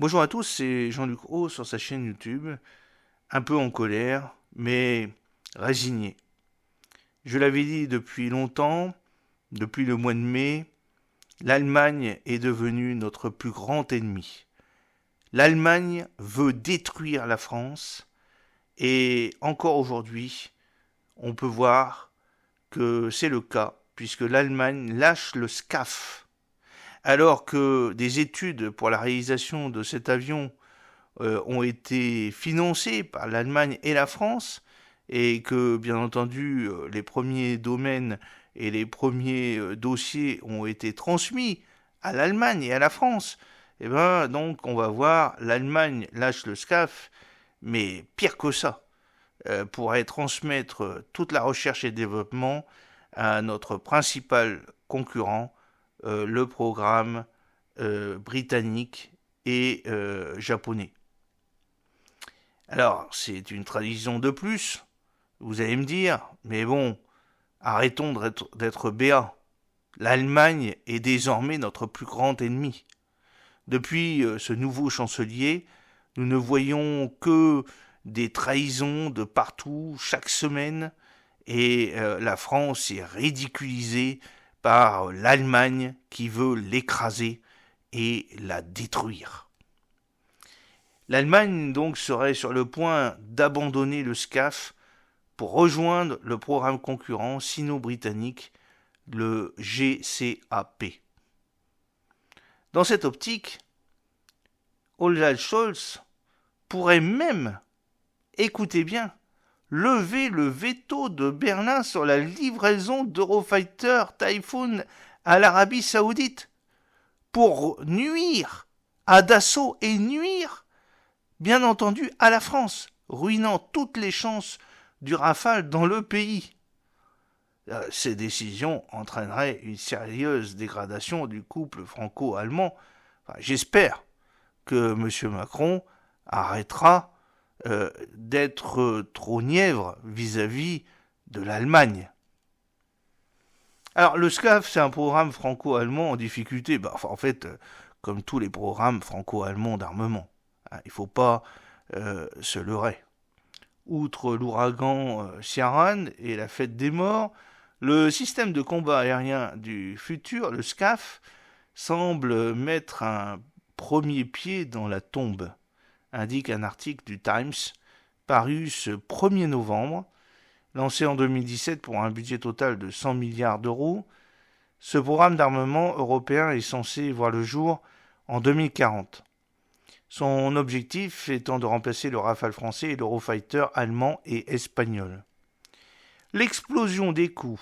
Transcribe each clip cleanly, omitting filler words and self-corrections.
Bonjour à tous, c'est Jean-Luc Haut sur sa chaîne YouTube, un peu en colère, mais résigné. Je l'avais dit depuis longtemps, depuis le mois de mai, l'Allemagne est devenue notre plus grand ennemi. L'Allemagne veut détruire la France et encore aujourd'hui, on peut voir que c'est le cas puisque l'Allemagne lâche le SCAF. Alors que des études pour la réalisation de cet avion ont été financés par l'Allemagne et la France, et que bien entendu les premiers domaines et les premiers dossiers ont été transmis à l'Allemagne et à la France, et ben donc on va voir l'Allemagne lâche le SCAF, mais pire que ça, pourrait transmettre toute la recherche et développement à notre principal concurrent, le programme britannique et japonais. Alors, c'est une tradition de plus, vous allez me dire, mais bon, arrêtons d'être béats. L'Allemagne est désormais notre plus grand ennemi. Depuis ce nouveau chancelier, nous ne voyons que des trahisons de partout, chaque semaine, et la France est ridiculisée par l'Allemagne qui veut l'écraser et la détruire. L'Allemagne donc serait sur le point d'abandonner le SCAF pour rejoindre le programme concurrent sino-britannique, le GCAP. Dans cette optique, Olaf Scholz pourrait même, écoutez bien, lever le veto de Berlin sur la livraison d'Eurofighter Typhoon à l'Arabie Saoudite pour nuire à Dassault et nuire, bien entendu, à la France, ruinant toutes les chances du Rafale dans le pays. Ces décisions entraîneraient une sérieuse dégradation du couple franco-allemand. Enfin, j'espère que M. Macron arrêtera d'être trop nièvre vis-à-vis de l'Allemagne. Alors, le SCAF, c'est un programme franco-allemand en difficulté. En fait, comme tous les programmes franco-allemands d'armement. Il ne faut pas se leurrer. Outre l'ouragan Ciarán et la fête des morts, le système de combat aérien du futur, le SCAF, semble mettre un premier pied dans la tombe, indique un article du Times paru ce 1er novembre. Lancé en 2017 pour un budget total de 100 milliards d'euros, ce programme d'armement européen est censé voir le jour en 2040. Son objectif étant de remplacer le Rafale français et l'Eurofighter allemand et espagnol. L'explosion des coûts,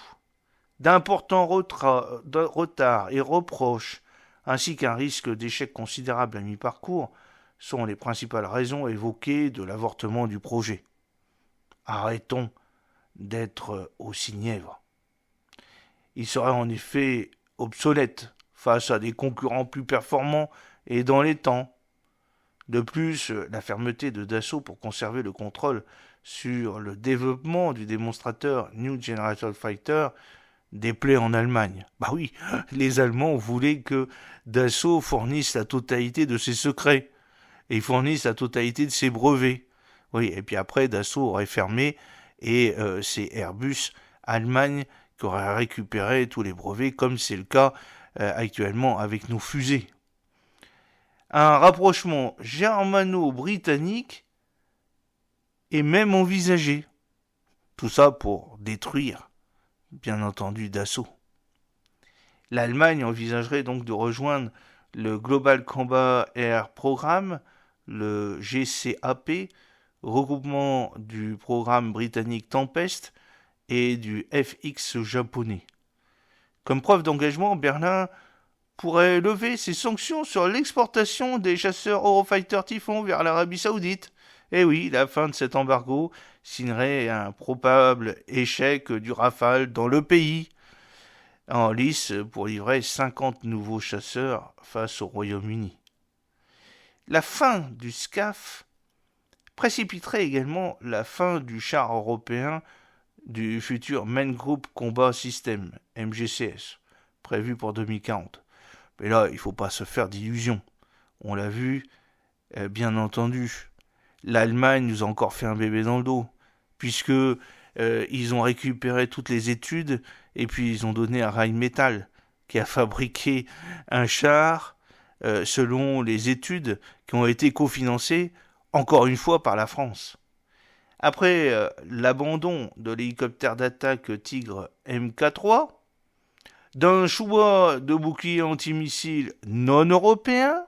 d'importants retards et reproches, ainsi qu'un risque d'échec considérable à mi-parcours, sont les principales raisons évoquées de l'avortement du projet. Arrêtons d'être aussi nièvre. Il serait en effet obsolète face à des concurrents plus performants et dans les temps. De plus, la fermeté de Dassault pour conserver le contrôle sur le développement du démonstrateur New Generation Fighter déplaît en Allemagne. Bah oui, les Allemands voulaient que Dassault fournisse la totalité de ses secrets et fournisse la totalité de ses brevets. Oui, et puis après, Dassault aurait fermé et c'est Airbus Allemagne qui aurait récupéré tous les brevets, comme c'est le cas actuellement avec nos fusées. Un rapprochement germano-britannique est même envisagé. Tout ça pour détruire, bien entendu, Dassault. L'Allemagne envisagerait donc de rejoindre le Global Combat Air Programme, le GCAP, regroupement du programme britannique Tempest et du FX japonais. Comme preuve d'engagement, Berlin pourrait lever ses sanctions sur l'exportation des chasseurs Eurofighter Typhoon vers l'Arabie Saoudite. Et oui, la fin de cet embargo signerait un probable échec du Rafale dans le pays, en lice pour livrer 50 nouveaux chasseurs face au Royaume-Uni. La fin du SCAF précipiterait également la fin du char européen du futur Main Group Combat System, MGCS, prévu pour 2040. Mais là, il ne faut pas se faire d'illusions. On l'a vu, bien entendu, l'Allemagne nous a encore fait un bébé dans le dos, puisque ils ont récupéré toutes les études et puis ils ont donné à Rheinmetall, qui a fabriqué un char selon les études qui ont été cofinancées, encore une fois, par la France. Après l'abandon de l'hélicoptère d'attaque Tigre MK3, d'un choix de bouclier antimissile non européen,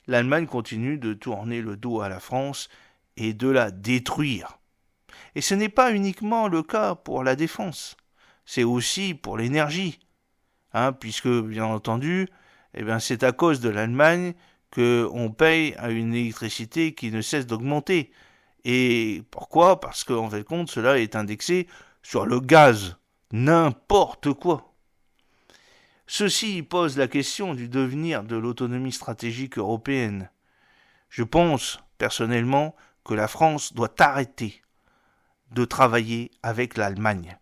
l'Allemagne continue de tourner le dos à la France et de la détruire. Et ce n'est pas uniquement le cas pour la défense, c'est aussi pour l'énergie, puisque bien entendu, c'est à cause de l'Allemagne qu'on paye à une électricité qui ne cesse d'augmenter. Et pourquoi ? Parce qu'en fait compte, cela est indexé sur le gaz. N'importe quoi. Ceci pose la question du devenir de l'autonomie stratégique européenne. Je pense, personnellement, que la France doit arrêter de travailler avec l'Allemagne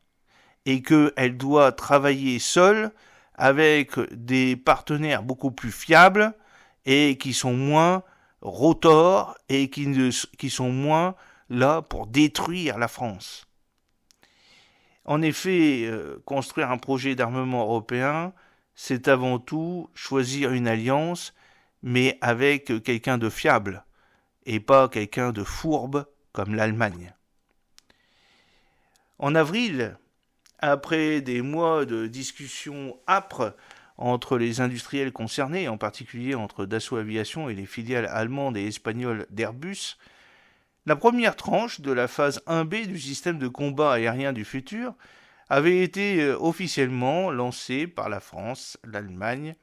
et qu'elle doit travailler seule avec des partenaires beaucoup plus fiables et qui sont moins rotors et qui sont moins là pour détruire la France. En effet, construire un projet d'armement européen, c'est avant tout choisir une alliance, mais avec quelqu'un de fiable, et pas quelqu'un de fourbe comme l'Allemagne. En avril, après des mois de discussions âpres entre les industriels concernés, en particulier entre Dassault Aviation et les filiales allemandes et espagnoles d'Airbus, la première tranche de la phase 1B du système de combat aérien du futur avait été officiellement lancée par la France, l'Allemagne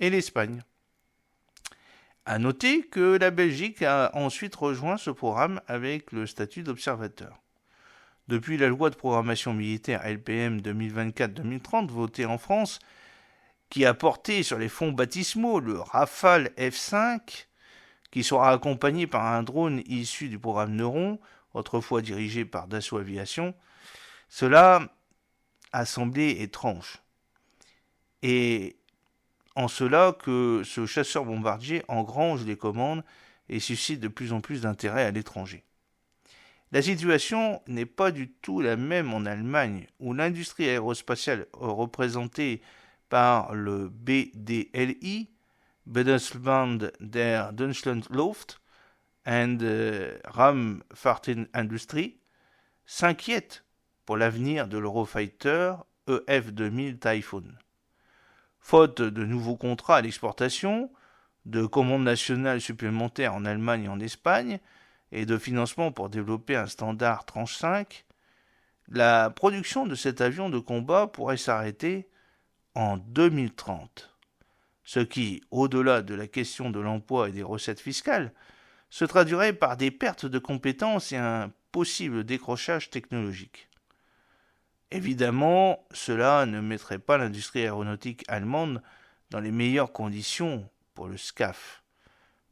et l'Espagne. À noter que la Belgique a ensuite rejoint ce programme avec le statut d'observateur. Depuis la loi de programmation militaire LPM 2024-2030 votée en France, qui a porté sur les fonds baptismaux le Rafale F5, qui sera accompagné par un drone issu du programme Neuron, autrefois dirigé par Dassault Aviation, cela a semblé étrange. Et en cela que ce chasseur-bombardier engrange les commandes et suscite de plus en plus d'intérêt à l'étranger. La situation n'est pas du tout la même en Allemagne, où l'industrie aérospatiale représentée par le BDLI, Bundesverband der Deutschen Luft and Raumfahrtindustrie, s'inquiète pour l'avenir de l'Eurofighter EF-2000 Typhoon. Faute de nouveaux contrats à l'exportation, de commandes nationales supplémentaires en Allemagne et en Espagne, et de financement pour développer un standard tranche 5, la production de cet avion de combat pourrait s'arrêter en 2030. Ce qui, au-delà de la question de l'emploi et des recettes fiscales, se traduirait par des pertes de compétences et un possible décrochage technologique. Évidemment, cela ne mettrait pas l'industrie aéronautique allemande dans les meilleures conditions pour le SCAF.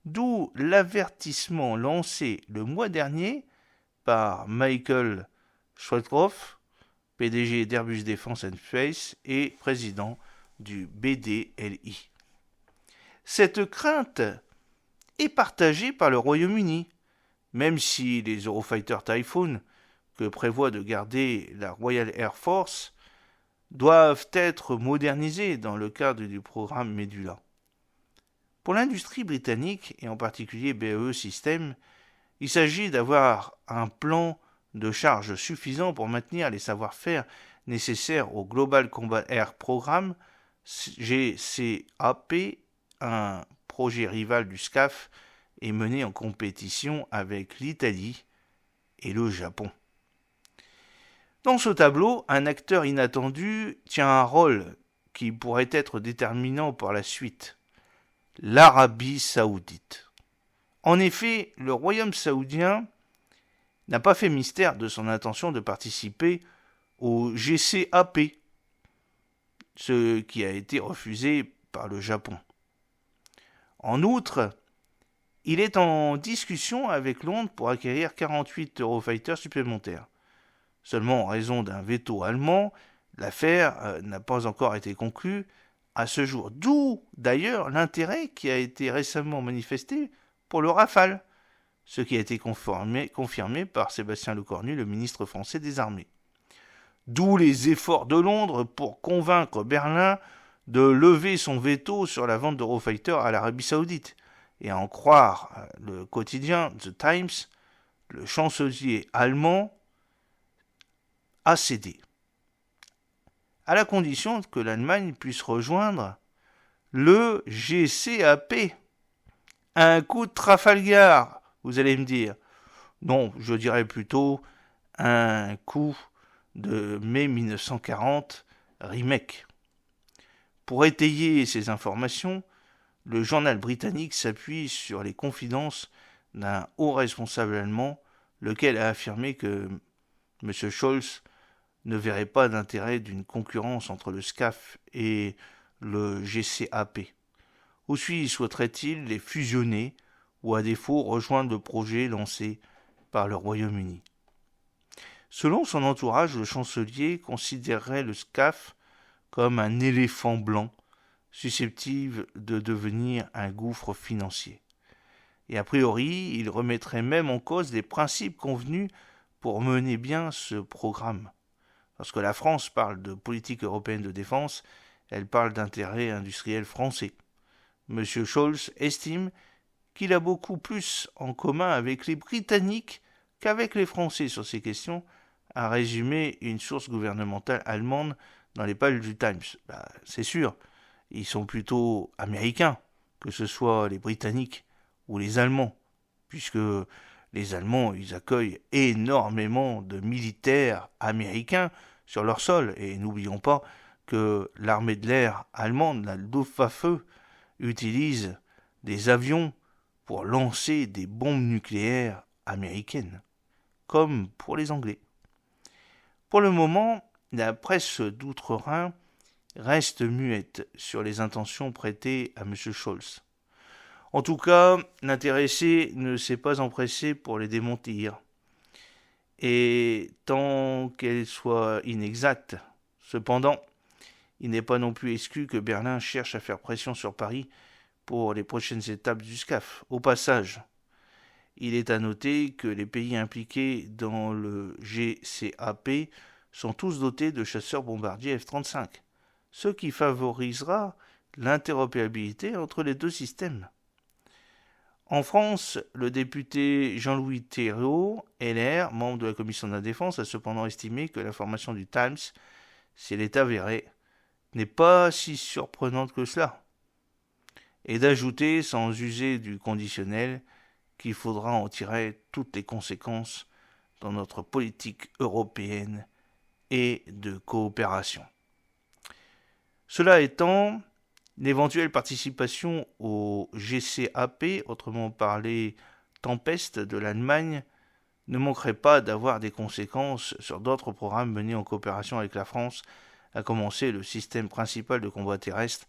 D'où l'avertissement lancé le mois dernier par Michael Schweikhoff, PDG d'Airbus Defence and Space et président du BDLI. Cette crainte est partagée par le Royaume-Uni, même si les Eurofighter Typhoon, que prévoit de garder la Royal Air Force, doivent être modernisés dans le cadre du programme Medula. Pour l'industrie britannique, et en particulier BAE Systems, il s'agit d'avoir un plan de charge suffisant pour maintenir les savoir-faire nécessaires au Global Combat Air Programme, GCAP, un projet rival du SCAF et mené en compétition avec l'Italie et le Japon. Dans ce tableau, un acteur inattendu tient un rôle qui pourrait être déterminant pour la suite. L'Arabie saoudite. En effet, le royaume saoudien n'a pas fait mystère de son intention de participer au GCAP, ce qui a été refusé par le Japon. En outre, il est en discussion avec Londres pour acquérir 48 Eurofighters supplémentaires. Seulement en raison d'un veto allemand, l'affaire n'a pas encore été conclue à ce jour. D'où d'ailleurs l'intérêt qui a été récemment manifesté pour le Rafale, ce qui a été confirmé par Sébastien Lecornu, le ministre français des Armées. D'où les efforts de Londres pour convaincre Berlin de lever son veto sur la vente d'Eurofighter à l'Arabie Saoudite. Et à en croire le quotidien The Times, le chancelier allemand a cédé, à la condition que l'Allemagne puisse rejoindre le GCAP. Un coup de Trafalgar, vous allez me dire. Non, je dirais plutôt un coup de mai 1940 remake. Pour étayer ces informations, le journal britannique s'appuie sur les confidences d'un haut responsable allemand, lequel a affirmé que M. Scholz ne verrait pas d'intérêt d'une concurrence entre le SCAF et le GCAP. Aussi souhaiterait-il les fusionner ou à défaut rejoindre le projet lancé par le Royaume-Uni. Selon son entourage, le chancelier considérerait le SCAF comme un éléphant blanc susceptible de devenir un gouffre financier. Et a priori, il remettrait même en cause les principes convenus pour mener bien ce programme. Lorsque la France parle de politique européenne de défense, elle parle d'intérêts industriels français. M. Scholz estime qu'il a beaucoup plus en commun avec les Britanniques qu'avec les Français sur ces questions, a résumé une source gouvernementale allemande dans les pages du Times. C'est sûr, ils sont plutôt américains, que ce soit les Britanniques ou les Allemands, puisque les Allemands, ils accueillent énormément de militaires américains sur leur sol. Et n'oublions pas que l'armée de l'air allemande, la Luftwaffe, utilise des avions pour lancer des bombes nucléaires américaines, comme pour les Anglais. Pour le moment, la presse d'outre-Rhin reste muette sur les intentions prêtées à M. Scholz. En tout cas, l'intéressé ne s'est pas empressé pour les démentir. Et tant qu'elles soient inexactes, cependant, il n'est pas non plus exclu que Berlin cherche à faire pression sur Paris pour les prochaines étapes du SCAF. Au passage, il est à noter que les pays impliqués dans le GCAP sont tous dotés de chasseurs bombardiers F-35, ce qui favorisera l'interopérabilité entre les deux systèmes. En France, le député Jean-Louis Thérault, LR, membre de la commission de la Défense, a cependant estimé que l'information du Times, si elle est avérée, n'est pas si surprenante que cela, et d'ajouter, sans user du conditionnel, qu'il faudra en tirer toutes les conséquences dans notre politique européenne et de coopération. Cela étant, l'éventuelle participation au GCAP, autrement parlé Tempest de l'Allemagne, ne manquerait pas d'avoir des conséquences sur d'autres programmes menés en coopération avec la France, à commencer le système principal de combat terrestre,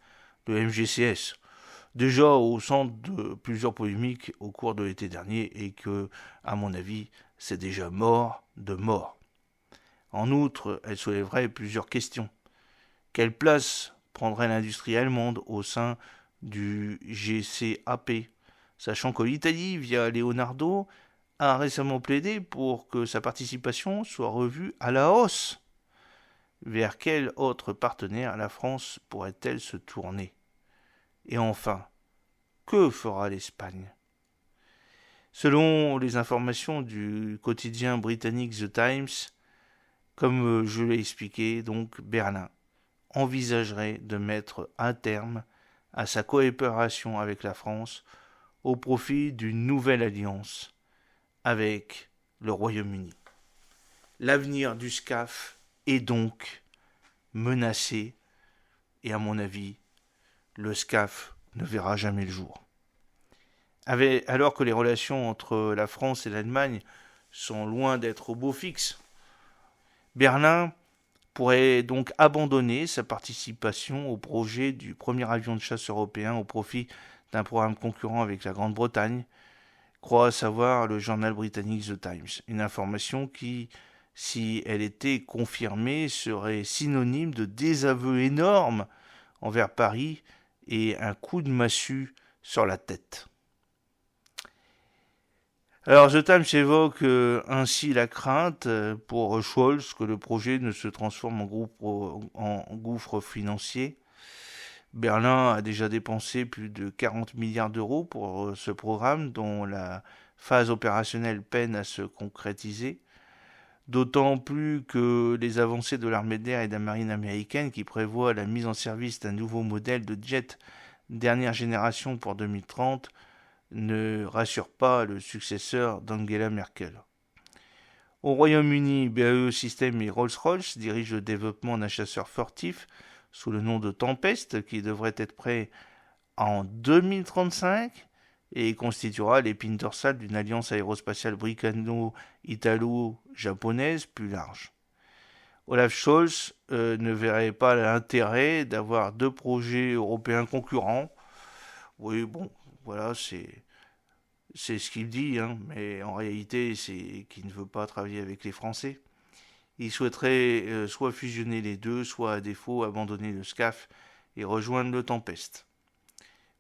le MGCS, déjà au centre de plusieurs polémiques au cours de l'été dernier et que, à mon avis, c'est déjà mort de mort. En outre, elle soulèverait plusieurs questions. Quelle place prendrait l'industrie allemande au sein du GCAP, sachant que l'Italie, via Leonardo, a récemment plaidé pour que sa participation soit revue à la hausse. Vers quel autre partenaire la France pourrait-elle se tourner? Et enfin, que fera l'Espagne? Selon les informations du quotidien britannique The Times, comme je l'ai expliqué, donc Berlin envisagerait de mettre un terme à sa coopération avec la France au profit d'une nouvelle alliance avec le Royaume-Uni. L'avenir du SCAF est donc menacé et à mon avis, le SCAF ne verra jamais le jour. Alors que les relations entre la France et l'Allemagne sont loin d'être au beau fixe, Berlin pourrait donc abandonner sa participation au projet du premier avion de chasse européen au profit d'un programme concurrent avec la Grande-Bretagne, croit savoir le journal britannique The Times. Une information qui, si elle était confirmée, serait synonyme de désaveu énorme envers Paris et un coup de massue sur la tête. Alors The Times évoque ainsi la crainte pour Scholz que le projet ne se transforme en gouffre financier. Berlin a déjà dépensé plus de 40 milliards d'euros pour ce programme dont la phase opérationnelle peine à se concrétiser. D'autant plus que les avancées de l'armée de l'air et de la marine américaine qui prévoient la mise en service d'un nouveau modèle de jet dernière génération pour 2030 ne rassurent pas le successeur d'Angela Merkel. Au Royaume-Uni, BAE Systems et Rolls-Royce dirigent le développement d'un chasseur furtif sous le nom de Tempest qui devrait être prêt en 2035 et constituera l'épine dorsale d'une alliance aérospatiale britanno-italo-japonaise plus large. Olaf Scholz ne verrait pas l'intérêt d'avoir deux projets européens concurrents. Oui, bon, voilà, c'est ce qu'il dit, hein, mais en réalité, c'est qu'il ne veut pas travailler avec les Français. Il souhaiterait soit fusionner les deux, soit à défaut abandonner le SCAF et rejoindre le Tempest.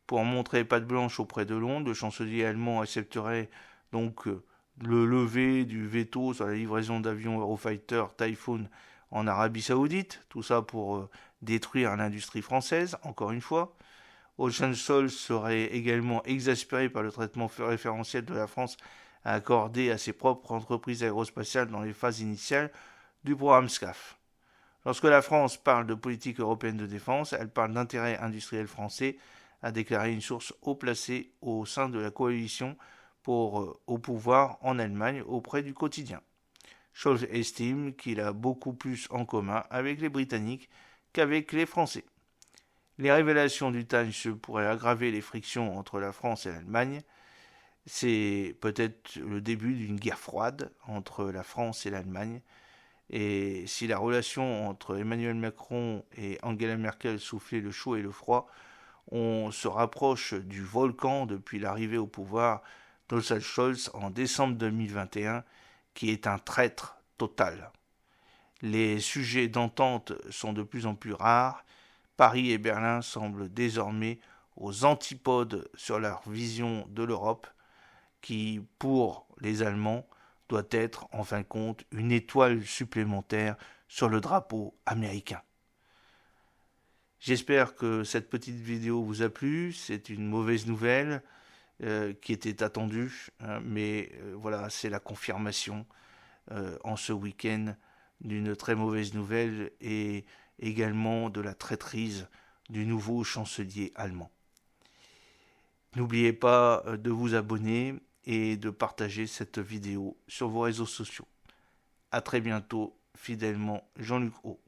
Pour montrer patte blanche auprès de Londres, le chancelier allemand accepterait donc le lever du veto sur la livraison d'avions Eurofighter Typhoon en Arabie Saoudite, tout ça pour détruire l'industrie française, encore une fois. Olaf Scholz serait également exaspéré par le traitement référentiel de la France accordé à ses propres entreprises aérospatiales dans les phases initiales du programme SCAF. Lorsque la France parle de politique européenne de défense, elle parle d'intérêts industriels français, a déclaré une source haut placée au sein de la coalition au pouvoir en Allemagne auprès du quotidien. Scholz estime qu'il a beaucoup plus en commun avec les Britanniques qu'avec les Français. Les révélations du Times pourraient aggraver les frictions entre la France et l'Allemagne. C'est peut-être le début d'une guerre froide entre la France et l'Allemagne. Et si la relation entre Emmanuel Macron et Angela Merkel soufflait le chaud et le froid, on se rapproche du volcan depuis l'arrivée au pouvoir d'Olaf Scholz en décembre 2021, qui est un traître total. Les sujets d'entente sont de plus en plus rares. Paris et Berlin semblent désormais aux antipodes sur leur vision de l'Europe, qui, pour les Allemands, doit être, en fin de compte, une étoile supplémentaire sur le drapeau américain. J'espère que cette petite vidéo vous a plu. C'est une mauvaise nouvelle qui était attendue, mais voilà, c'est la confirmation en ce week-end d'une très mauvaise nouvelle et également de la traîtrise du nouveau chancelier allemand. N'oubliez pas de vous abonner et de partager cette vidéo sur vos réseaux sociaux. A très bientôt, fidèlement Jean-Luc O.